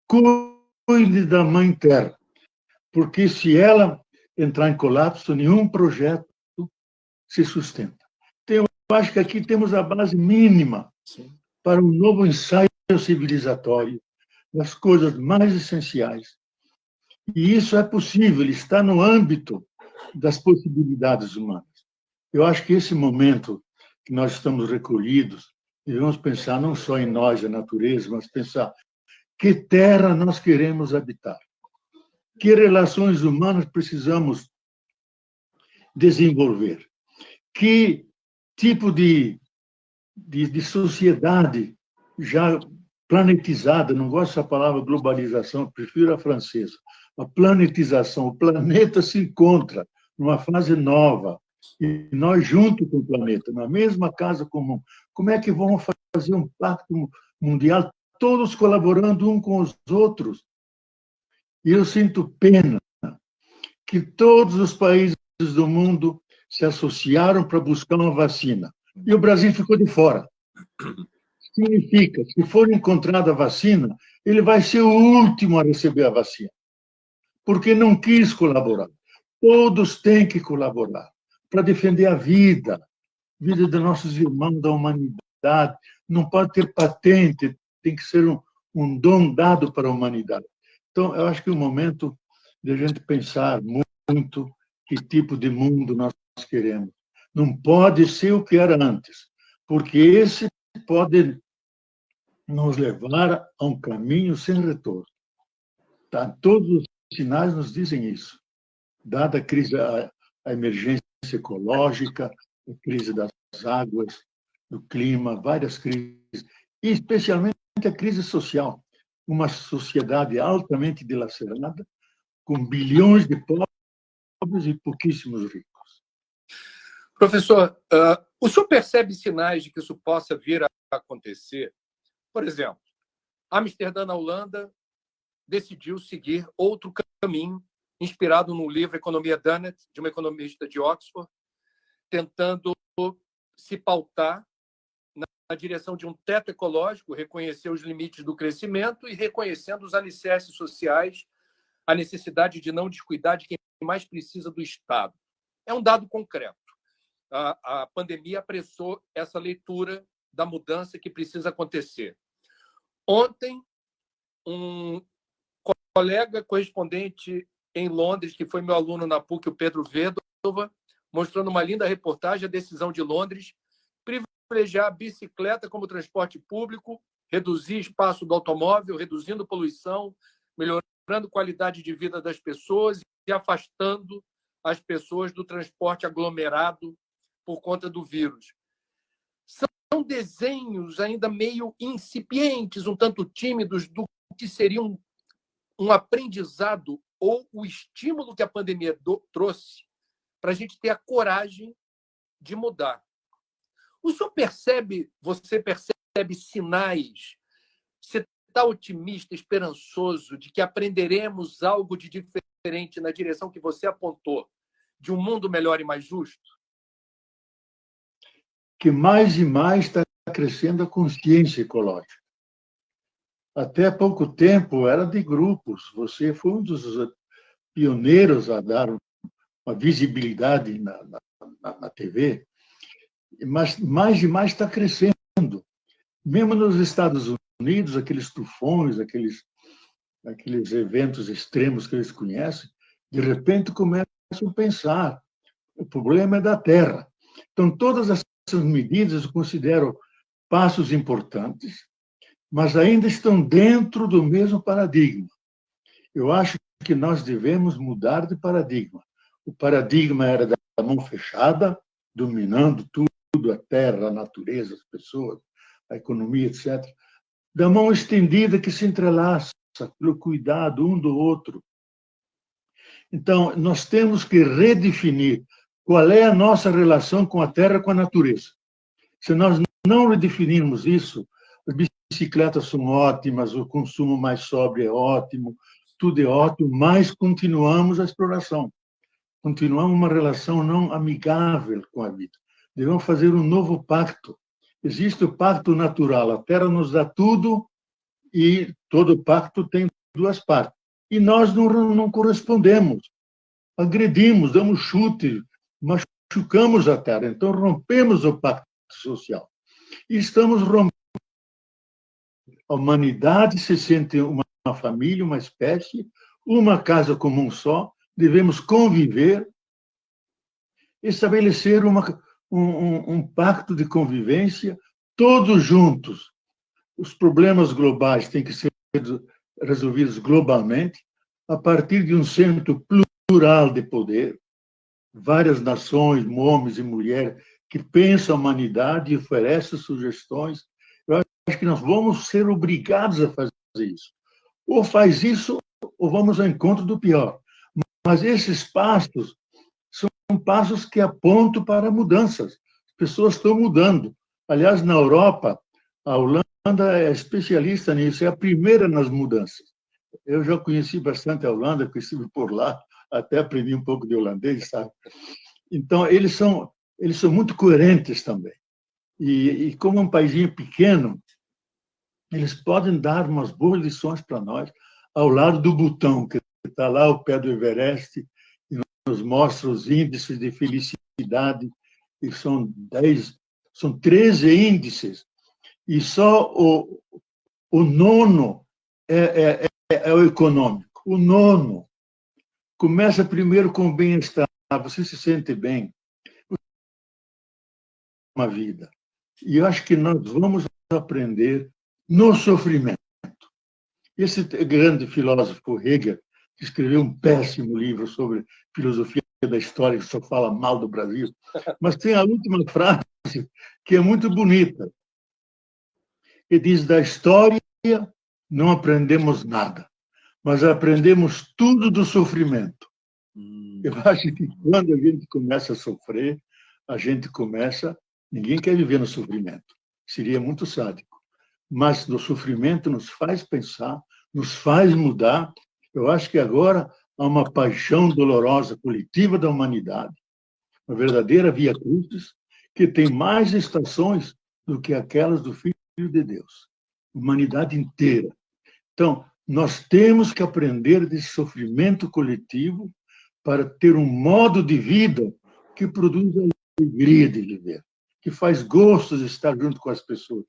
cuide da Mãe Terra, porque se ela entrar em colapso, nenhum projeto se sustenta. Então, eu acho que aqui temos a base mínima para um novo ensaio civilizatório das coisas mais essenciais. E isso é possível, está no âmbito das possibilidades humanas. Eu acho que esse momento que nós estamos recolhidos, devemos pensar não só em nós, a natureza, mas pensar que terra nós queremos habitar, que relações humanas precisamos desenvolver, que tipo de sociedade já planetizada, não gosto dessa palavra globalização, prefiro a francesa, a planetização, o planeta se encontra numa fase nova, e nós junto com o planeta, na mesma casa comum, como é que vamos fazer um pacto mundial, todos colaborando uns com os outros? E eu sinto pena que todos os países do mundo se associaram para buscar uma vacina, e o Brasil ficou de fora. Significa, se for encontrada a vacina, ele vai ser o último a receber a vacina, porque não quis colaborar. Todos têm que colaborar para defender a vida dos nossos irmãos, da humanidade. Não pode ter patente, tem que ser um dom dado para a humanidade. Então, eu acho que é o momento de a gente pensar muito que tipo de mundo nós queremos. Não pode ser o que era antes, porque esse pode nos levar a um caminho sem retorno. Tá? Todos os sinais nos dizem isso. Dada a crise, a emergência ecológica, a crise das águas, do clima, várias crises, e especialmente a crise social. Uma sociedade altamente dilacerada, com bilhões de pobres e pouquíssimos ricos. Professor, o senhor percebe sinais de que isso possa vir a acontecer? Por exemplo, Amsterdã, na Holanda, decidiu seguir outro caminho, inspirado no livro Economia Dannett, de uma economista de Oxford, tentando se pautar na direção de um teto ecológico, reconhecer os limites do crescimento e reconhecendo os alicerces sociais, a necessidade de não descuidar de quem mais precisa do Estado. É um dado concreto. A pandemia apressou essa leitura da mudança que precisa acontecer. Ontem, um colega correspondente em Londres, que foi meu aluno na PUC, o Pedro Vedova, mostrou numa linda reportagem a decisão de Londres privilegiar a bicicleta como transporte público, reduzir espaço do automóvel, reduzindo poluição, melhorando a qualidade de vida das pessoas e afastando as pessoas do transporte aglomerado por conta do vírus. São desenhos ainda meio incipientes, um tanto tímidos, do que seria um aprendizado ou o estímulo que a pandemia trouxe para a gente ter a coragem de mudar. Você percebe sinais? Você está otimista, esperançoso de que aprenderemos algo de diferente na direção que você apontou, de um mundo melhor e mais justo? Que mais e mais está crescendo a consciência ecológica. Até há pouco tempo era de grupos. Você foi um dos pioneiros a dar uma visibilidade na TV, mas mais e mais está crescendo. Mesmo nos Estados Unidos, aqueles tufões, aqueles eventos extremos que eles conhecem, de repente começam a pensar, o problema é da Terra. Então, todas essas medidas eu considero passos importantes, mas ainda estão dentro do mesmo paradigma. Eu acho que nós devemos mudar de paradigma. O paradigma era da mão fechada, dominando tudo, a terra, a natureza, as pessoas, a economia, etc. Da mão estendida que se entrelaça, pelo cuidado um do outro. Então, nós temos que redefinir qual é a nossa relação com a terra, com a natureza. Se nós não redefinirmos isso, as bicicletas são ótimas, o consumo mais sóbrio é ótimo, tudo é ótimo, mas continuamos a exploração. Continuamos uma relação não amigável com a vida. Devemos fazer um novo pacto. Existe o pacto natural, a Terra nos dá tudo e todo pacto tem duas partes. E nós não correspondemos, agredimos, damos chute, machucamos a terra. Então, rompemos o pacto social. E estamos rompendo. A humanidade se sente uma família, uma espécie, uma casa comum só, devemos conviver, estabelecer um pacto de convivência, todos juntos. Os problemas globais têm que ser resolvidos globalmente, a partir de um centro plural de poder, várias nações, homens e mulheres, que pensam a humanidade e oferecem sugestões. Eu acho que nós vamos ser obrigados a fazer isso. Ou faz isso, ou vamos ao encontro do pior. Mas esses passos são passos que apontam para mudanças. As pessoas estão mudando. Aliás, na Europa, a Holanda é especialista nisso, é a primeira nas mudanças. Eu já conheci bastante a Holanda, porque estive por lá, até aprendi um pouco de holandês, sabe? Então, eles são muito coerentes também. E como um paísinho pequeno, eles podem dar umas boas lições para nós, ao lado do Butão, que está lá ao pé do Everest, e nos mostra os índices de felicidade, e são 13 índices, e só o nono é o econômico. O nono começa primeiro com o bem-estar, você se sente bem, uma vida. E eu acho que nós vamos aprender no sofrimento. Esse grande filósofo Hegel, que escreveu um péssimo livro sobre filosofia da história, que só fala mal do Brasil, mas tem a última frase que é muito bonita. Ele diz: da história não aprendemos nada, mas aprendemos tudo do sofrimento. Eu acho que quando a gente começa a sofrer, a gente começa... Ninguém quer viver no sofrimento. Seria muito sádico. Mas o sofrimento nos faz pensar, nos faz mudar. Eu acho que agora há uma paixão dolorosa coletiva da humanidade, uma verdadeira via crucis, que tem mais estações do que aquelas do Filho de Deus. Humanidade inteira. Então, nós temos que aprender desse sofrimento coletivo para ter um modo de vida que produz a alegria de viver, que faz gosto de estar junto com as pessoas.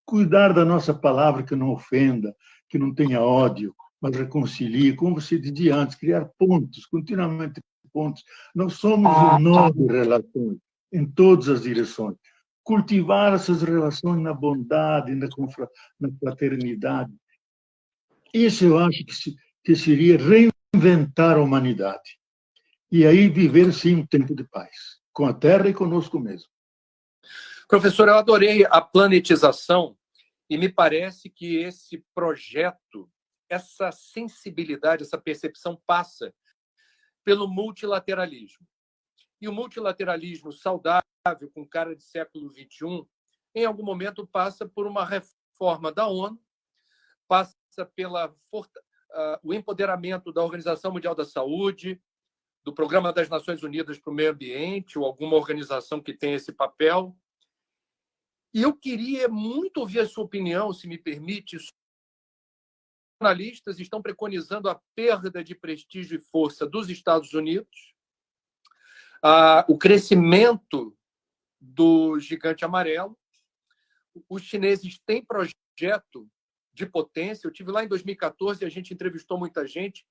Cuidar da nossa palavra que não ofenda, que não tenha ódio, mas reconcilie, como você dizia antes, criar pontos, continuamente pontos. Nós somos um nó de relações em todas as direções. Cultivar essas relações na bondade, na fraternidade. Isso eu acho que seria reinventar a humanidade. E aí viver, sim, um tempo de paz, com a Terra e conosco mesmo. Professor, eu adorei a planetização e me parece que esse projeto, essa sensibilidade, essa percepção passa pelo multilateralismo. E o multilateralismo saudável, com cara de século XXI, em algum momento passa por uma reforma da ONU, passa pelo o empoderamento da Organização Mundial da Saúde, do Programa das Nações Unidas para o Meio Ambiente, ou alguma organização que tenha esse papel. E eu queria muito ouvir a sua opinião, se me permite. Os analistas estão preconizando a perda de prestígio e força dos Estados Unidos, o crescimento do gigante amarelo. Os chineses têm projeto de potência. Eu estive lá em 2014 e a gente entrevistou muita gente.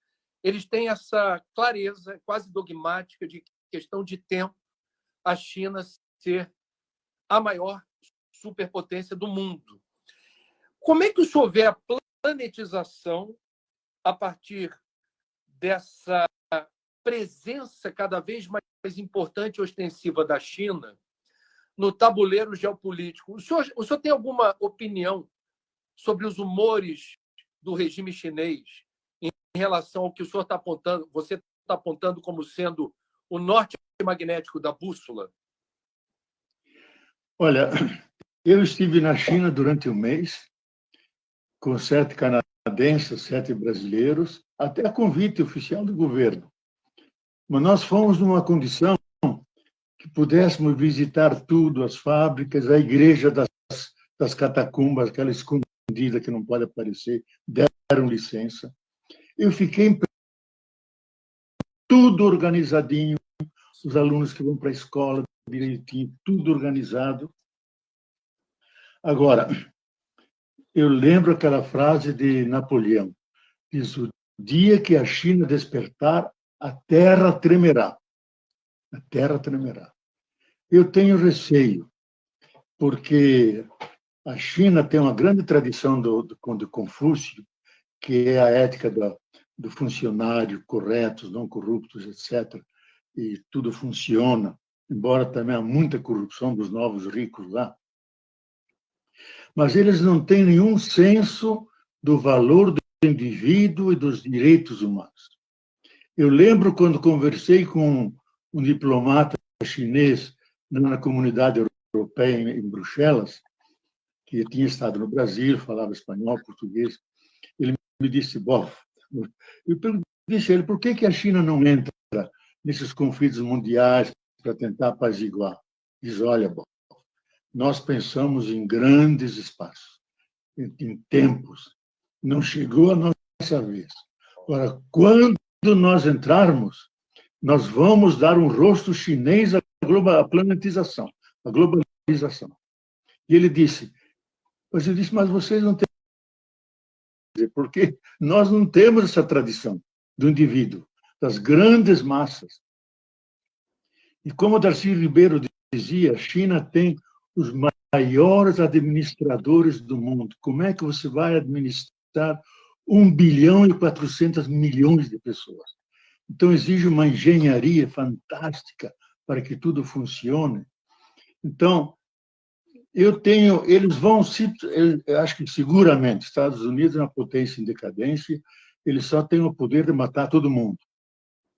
Eles têm essa clareza quase dogmática de questão de tempo a China ser a maior superpotência do mundo. Como é que o senhor vê a planetização a partir dessa presença cada vez mais importante e ostensiva da China no tabuleiro geopolítico? O senhor tem alguma opinião sobre os humores do regime chinês em relação ao que o senhor está apontando, você está apontando como sendo o norte magnético da bússola? Olha, eu estive na China durante um mês, com 7 canadenses, 7 brasileiros, até a convite oficial do governo. Mas nós fomos numa condição que pudéssemos visitar tudo, as fábricas, a igreja das catacumbas, aquela escondida que não pode aparecer, deram licença. Eu fiquei tudo organizadinho, os alunos que vão para a escola direitinho, tudo organizado. Agora, eu lembro aquela frase de Napoleão, diz: o dia que a China despertar, a terra tremerá. A terra tremerá. Eu tenho receio, porque a China tem uma grande tradição do Confúcio, que é a ética do funcionário corretos, não corruptos, etc. E tudo funciona, embora também há muita corrupção dos novos ricos lá. Mas eles não têm nenhum senso do valor do indivíduo e dos direitos humanos. Eu lembro quando conversei com um diplomata chinês na comunidade europeia em Bruxelas, que tinha estado no Brasil, falava espanhol, português. Ele me disse: Bob, eu disse a ele, por que a China não entra nesses conflitos mundiais para tentar apaziguar? Diz: olha, Bob, nós pensamos em grandes espaços, em tempos. Não chegou a nossa vez. Agora, quando nós entrarmos, nós vamos dar um rosto chinês à planetização, à globalização. E ele disse: mas vocês não têm, porque nós não temos essa tradição do indivíduo, das grandes massas. E como Darcy Ribeiro dizia, a China tem os maiores administradores do mundo. Como é que você vai administrar 1,4 bilhão de pessoas? Então, exige uma engenharia fantástica para que tudo funcione. Então, eles vão, eu acho que seguramente, Estados Unidos é uma potência em decadência, eles só têm o poder de matar todo mundo,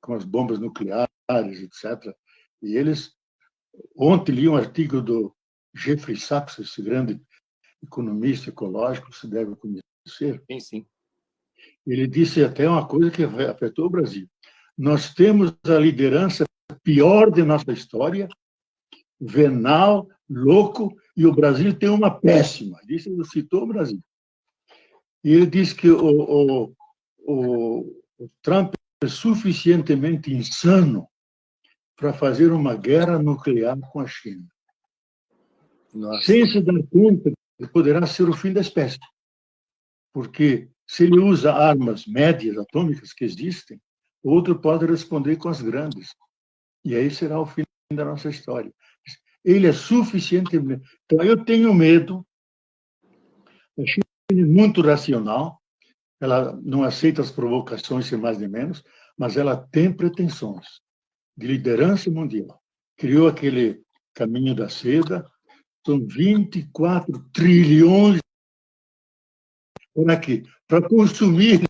com as bombas nucleares, etc. E eles, ontem li um artigo do Jeffrey Sachs, esse grande economista ecológico, você deve conhecer. Sim, sim. Ele disse até uma coisa que afetou o Brasil. Nós temos a liderança pior de nossa história, venal, louco, e o Brasil tem uma péssima. Ele citou o Brasil. E ele disse que o Trump é suficientemente insano para fazer uma guerra nuclear com a China. Nossa. Sem se dar conta que poderá ser o fim da espécie. Porque se ele usa armas médias atômicas que existem, outro pode responder com as grandes. E aí será o fim da nossa história. Ele é suficientemente... Então, eu tenho medo. A China é muito racional, ela não aceita as provocações, sem mais nem menos, mas ela tem pretensões de liderança mundial. Criou aquele caminho da seda, são 24 trilhões para quê? Para consumir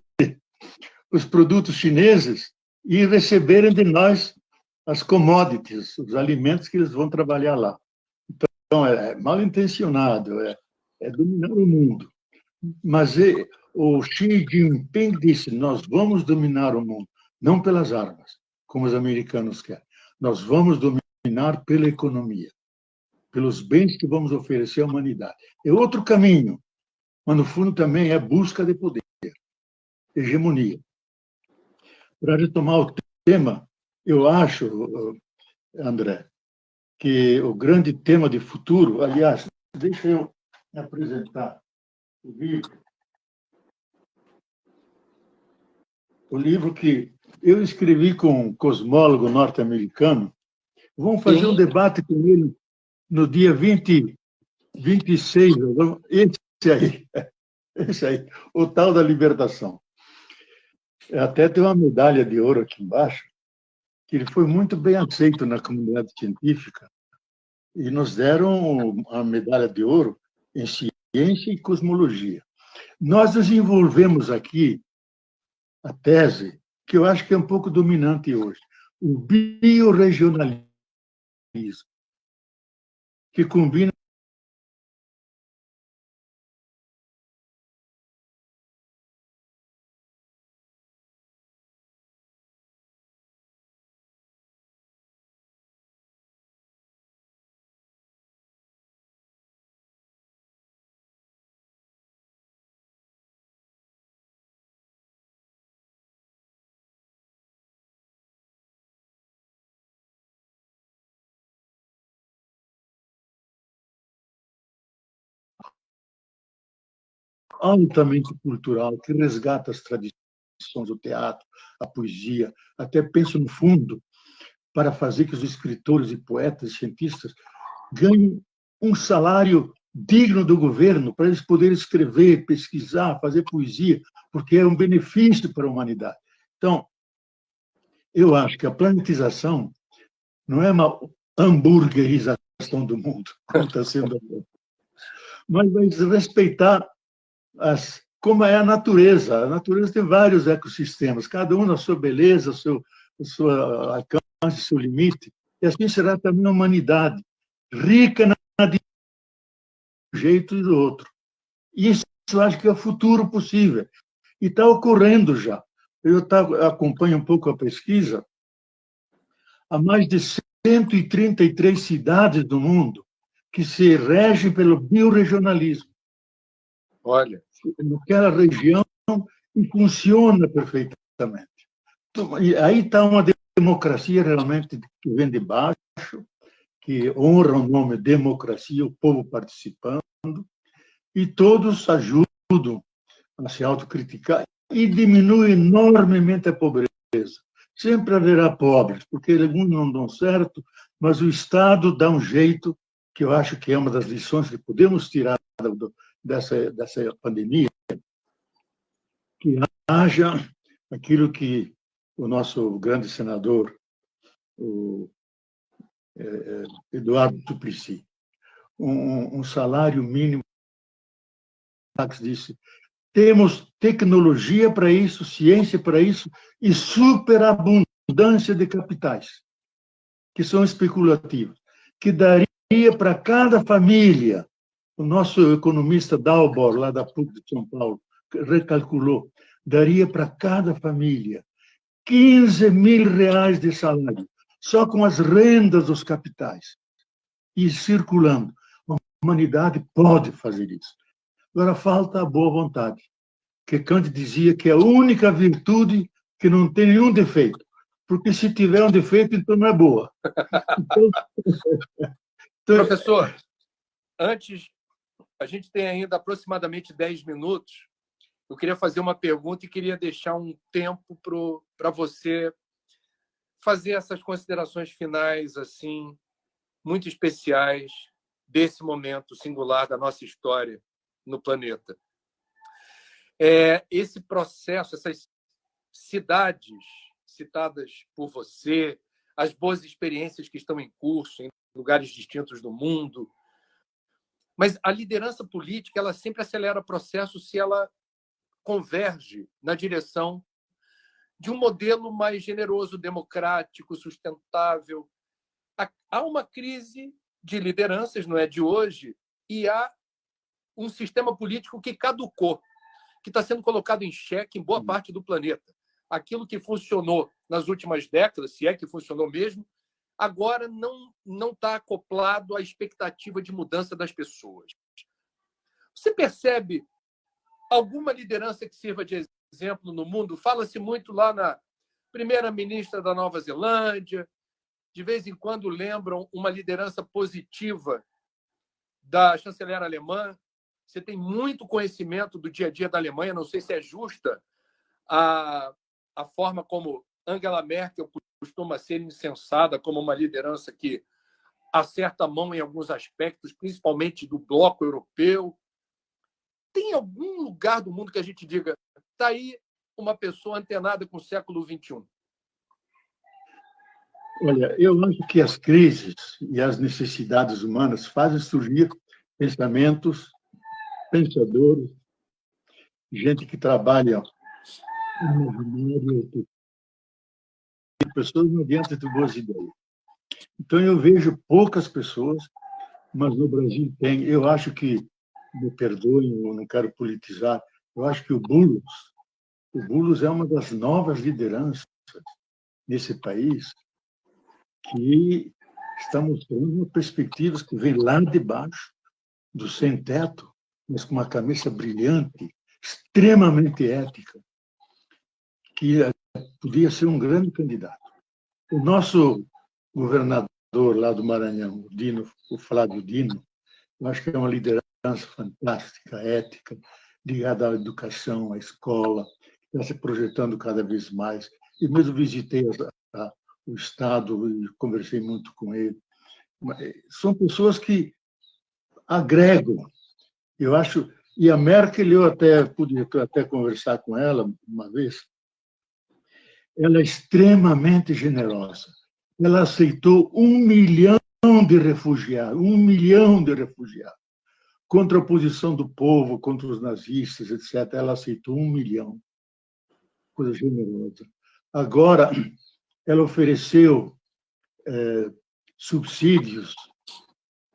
os produtos chineses e receberem de nós as commodities, os alimentos que eles vão trabalhar lá. Então, é mal intencionado, é dominar o mundo. Mas o Xi Jinping disse: nós vamos dominar o mundo, não pelas armas, como os americanos querem. Nós vamos dominar pela economia, pelos bens que vamos oferecer à humanidade. É outro caminho, mas no fundo também é busca de poder, hegemonia. Para retomar o tema, eu acho, André, que o grande tema de futuro, aliás, deixa eu apresentar o livro. O livro que eu escrevi com um cosmólogo norte-americano. Vamos fazer um debate com ele no dia 26, esse aí, o tal da libertação. Até tem uma medalha de ouro aqui embaixo, que ele foi muito bem aceito na comunidade científica, e nos deram a medalha de ouro em ciência e cosmologia. Nós desenvolvemos aqui a tese, que eu acho que é um pouco dominante hoje, o biorregionalismo, que combina altamente cultural, que resgata as tradições, o teatro, a poesia, até penso no fundo, para fazer que os escritores e poetas e cientistas ganhem um salário digno do governo, para eles poderem escrever, pesquisar, fazer poesia, porque é um benefício para a humanidade. Então, eu acho que a planetização não é uma hamburguerização do mundo, como está sendo agora, mas vai respeitar como é a natureza. A natureza tem vários ecossistemas, cada um na sua beleza, seu alcance, seu limite, e assim será também a humanidade, rica de um jeito e do outro. E isso eu acho que é o futuro possível. E está ocorrendo já. Eu acompanho um pouco a pesquisa. Há mais de 133 cidades do mundo que se regem pelo biorregionalismo. Olha. Naquela região e funciona perfeitamente. E aí está uma democracia realmente que vem de baixo, que honra o nome democracia, o povo participando, e todos ajudam a se autocriticar e diminui enormemente a pobreza. Sempre haverá pobres, porque alguns não dão certo, mas o Estado dá um jeito, que eu acho que é uma das lições que podemos tirar dessa pandemia, que haja aquilo que o nosso grande senador, o Eduardo Suplicy, um salário mínimo, disse, temos tecnologia para isso, ciência para isso e superabundância de capitais, que são especulativos, que daria para cada família, o nosso economista Dalbor, lá da PUC de São Paulo, recalculou, daria para cada família 15 mil reais de salário, só com as rendas dos capitais, e circulando. A humanidade pode fazer isso. Agora falta a boa vontade, que Kant dizia que é a única virtude que não tem nenhum defeito, porque se tiver um defeito, então não é boa. Professor, antes, a gente tem ainda aproximadamente 10 minutos. Eu queria fazer uma pergunta e queria deixar um tempo para você fazer essas considerações finais assim muito especiais desse momento singular da nossa história no planeta. Esse processo, essas cidades citadas por você, as boas experiências que estão em curso em lugares distintos do mundo, mas a liderança política ela sempre acelera o processo se ela converge na direção de um modelo mais generoso, democrático, sustentável. Há uma crise de lideranças, não é de hoje, e há um sistema político que caducou, que está sendo colocado em xeque em boa parte do planeta. Aquilo que funcionou nas últimas décadas, se é que funcionou mesmo, agora não está acoplado à expectativa de mudança das pessoas. Você percebe alguma liderança que sirva de exemplo no mundo? Fala-se muito lá na primeira-ministra da Nova Zelândia, de vez em quando lembram uma liderança positiva da chanceler alemã. Você tem muito conhecimento do dia a dia da Alemanha, não sei se é justa a forma como Angela Merkel costuma ser incensada como uma liderança que acerta a mão em alguns aspectos, principalmente do bloco europeu. Tem algum lugar do mundo que a gente diga, está aí uma pessoa antenada com o século XXI? Olha, eu acho que as crises e as necessidades humanas fazem surgir pensamentos, pensadores, gente que trabalha imaginário, pessoas não adianta ter boas ideias. Então, eu vejo poucas pessoas, mas no Brasil tem. Eu acho que, me perdoem, eu não quero politizar, eu acho que o Boulos é uma das novas lideranças nesse país que está mostrando perspectivas que vêm lá de baixo, do sem-teto, mas com uma cabeça brilhante, extremamente ética, que podia ser um grande candidato. O nosso governador lá do Maranhão, o Flávio Dino, eu acho que é uma liderança fantástica, ética, ligada à educação, à escola, está se projetando cada vez mais. E mesmo visitei o Estado e conversei muito com ele. São pessoas que agregam. Eu acho. E a Merkel, eu até pude até conversar com ela uma vez, ela é extremamente generosa. Ela aceitou 1 milhão de refugiados, 1 milhão de refugiados, contra a oposição do povo, contra os nazistas, etc. Ela aceitou 1 milhão, coisa generosa. Agora, ela ofereceu subsídios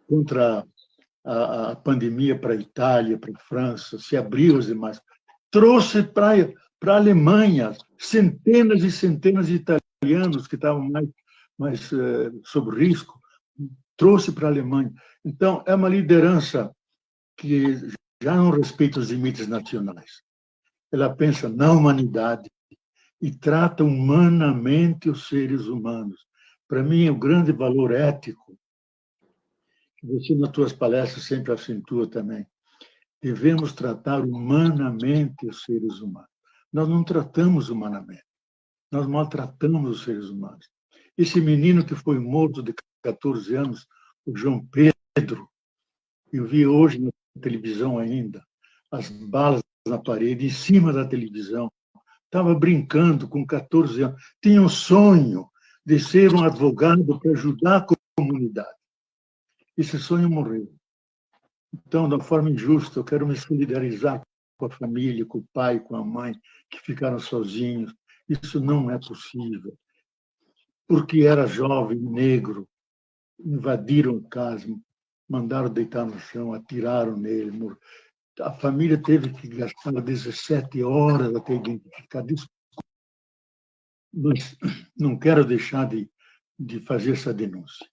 contra a pandemia para a Itália, para a França, se abriu as demais. Trouxe para a Alemanha centenas e centenas de italianos que estavam mais sob risco, trouxe para a Alemanha. Então, é uma liderança que já não respeita os limites nacionais. Ela pensa na humanidade e trata humanamente os seres humanos. Para mim, o grande valor ético, que você, nas suas palestras, sempre acentua também, devemos tratar humanamente os seres humanos. Nós não tratamos humanamente, nós maltratamos os seres humanos. Esse menino que foi morto de 14 anos, o João Pedro, eu vi hoje na televisão ainda, as balas na parede, em cima da televisão, estava brincando com 14 anos, tinha um sonho de ser um advogado para ajudar a comunidade. Esse sonho morreu. Então, da forma injusta, eu quero me solidarizar com a família, com o pai, com a mãe, que ficaram sozinhos. Isso não é possível. Porque era jovem, negro, invadiram a casa, mandaram deitar no chão, atiraram nele. A família teve que gastar 17 horas até identificar. Mas não quero deixar de fazer essa denúncia,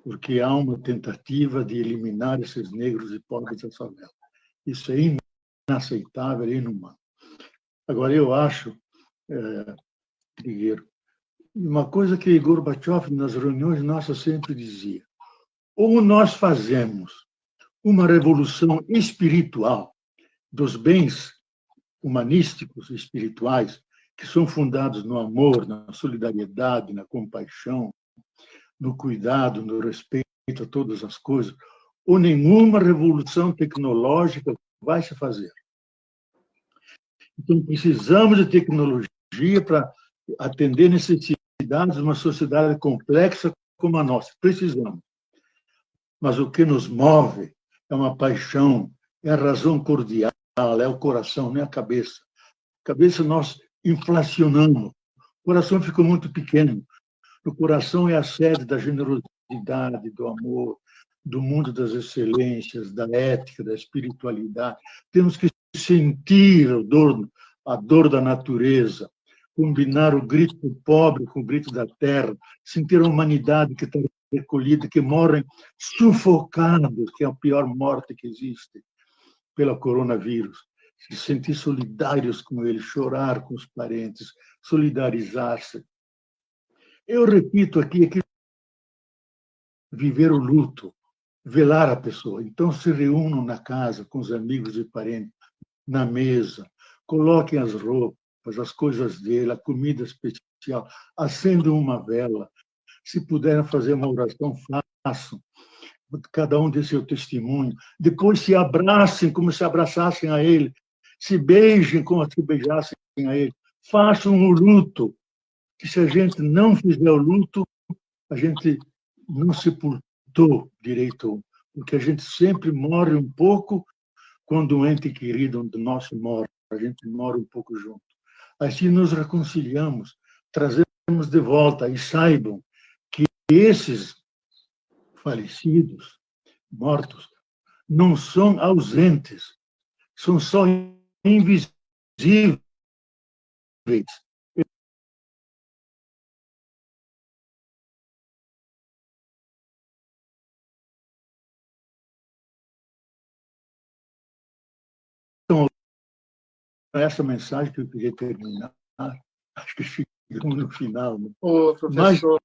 porque há uma tentativa de eliminar esses negros e pobres da favela. Isso é inaceitável, é inumano. Agora, eu acho, Trigueiro, uma coisa que Gorbachev, nas reuniões nossas, sempre dizia: ou nós fazemos uma revolução espiritual dos bens humanísticos e espirituais, que são fundados no amor, na solidariedade, na compaixão, no cuidado, no respeito a todas as coisas, ou nenhuma revolução tecnológica vai se fazer. Então, precisamos de tecnologia para atender necessidades de uma sociedade complexa como a nossa. Precisamos. Mas o que nos move é uma paixão, é a razão cordial, é o coração, não é a cabeça. A cabeça nós inflacionamos. O coração ficou muito pequeno. O coração é a sede da generosidade, do amor, do mundo das excelências, da ética, da espiritualidade. Temos que sentir a dor da natureza, combinar o grito do pobre com o grito da terra, sentir a humanidade que está recolhida, que morrem sufocados, que é a pior morte que existe pela coronavírus. Se sentir solidários com eles, chorar com os parentes, solidarizar-se. Eu repito aqui que viver o luto, velar a pessoa. Então, se reúnam na casa com os amigos e parentes, na mesa, coloquem as roupas, as coisas dele, a comida especial, acendam uma vela. Se puderem fazer uma oração, façam. Cada um dê seu testemunho. Depois se abracem como se abraçassem a ele. Se beijem como se beijassem a ele. Façam o luto. Que se a gente não fizer o luto, a gente não sepultou direito, porque a gente sempre morre um pouco quando um ente querido nosso morre, a gente morre um pouco junto. Assim nos reconciliamos, trazemos de volta, e saibam que esses falecidos, mortos, não são ausentes, são só invisíveis. Então, essa mensagem que eu queria terminar, acho que chegamos no final. Né? Ô, professor,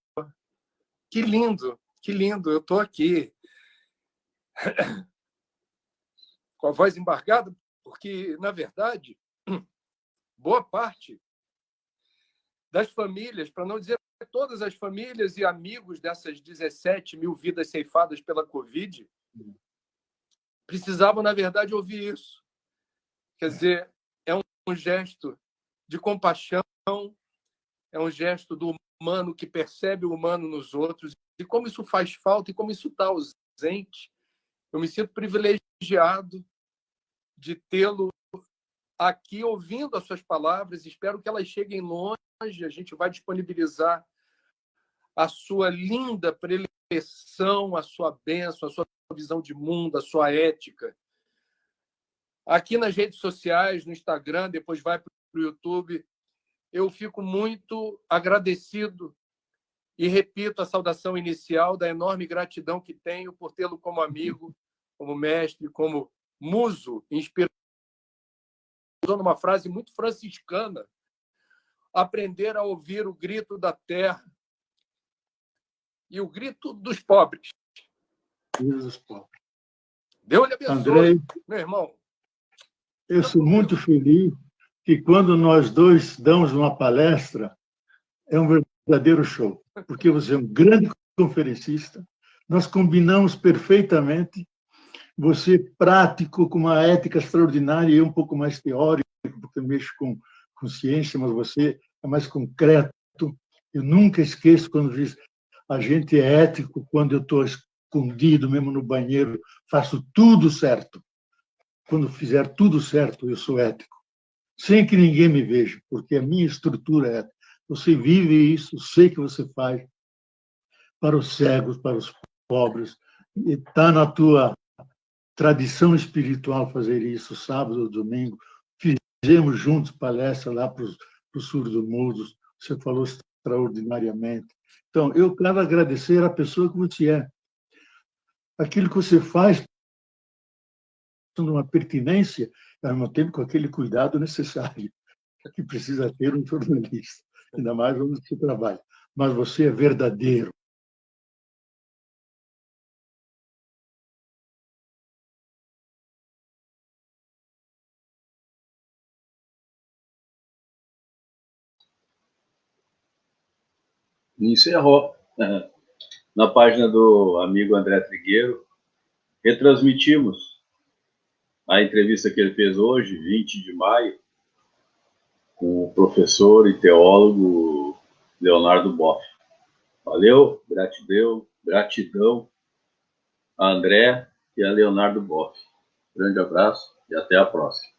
que lindo, que lindo. Eu estou aqui com a voz embargada, porque, na verdade, boa parte das famílias, para não dizer todas as famílias e amigos dessas 17 mil vidas ceifadas pela Covid, precisavam, na verdade, ouvir isso. Quer dizer, é um gesto de compaixão, é um gesto do humano que percebe o humano nos outros, e como isso faz falta e como isso está ausente. Eu me sinto privilegiado de tê-lo aqui ouvindo as suas palavras. Espero que elas cheguem longe. A gente vai disponibilizar a sua linda preleção, a sua bênção, a sua visão de mundo, a sua ética. Aqui nas redes sociais, no Instagram, depois vai para o YouTube, eu fico muito agradecido e repito a saudação inicial da enorme gratidão que tenho por tê-lo como amigo, como mestre, como muso, inspirador. Usando uma frase muito franciscana, aprender a ouvir o grito da terra e o grito dos pobres. Deus pobres. Deus lhe abençoe, André, meu irmão. eu sou muito feliz que quando nós dois damos uma palestra, é um verdadeiro show, porque você é um grande conferencista, nós combinamos perfeitamente, você prático, com uma ética extraordinária, e eu um pouco mais teórico, porque eu mexo com ciência, mas você é mais concreto. Eu nunca esqueço quando diz, a gente é ético quando eu estou escondido, mesmo no banheiro, faço tudo certo. Quando fizer tudo certo, eu sou ético, sem que ninguém me veja, porque a minha estrutura é ética. Você vive isso, sei que você faz para os cegos, para os pobres, e está na tua tradição espiritual fazer isso, sábado, domingo. Fizemos juntos palestra lá para os surdos-mudos, você falou extraordinariamente. Então, eu quero agradecer a pessoa que você é. Aquilo que você faz, uma pertinência, ao mesmo tempo com aquele cuidado necessário que precisa ter um jornalista, ainda mais onde se trabalha. Mas você é verdadeiro. Encerrou. Na página do amigo André Trigueiro, retransmitimos a entrevista que ele fez hoje, 20 de maio, com o professor e teólogo Leonardo Boff. Valeu, gratidão a André e a Leonardo Boff. Grande abraço e até a próxima.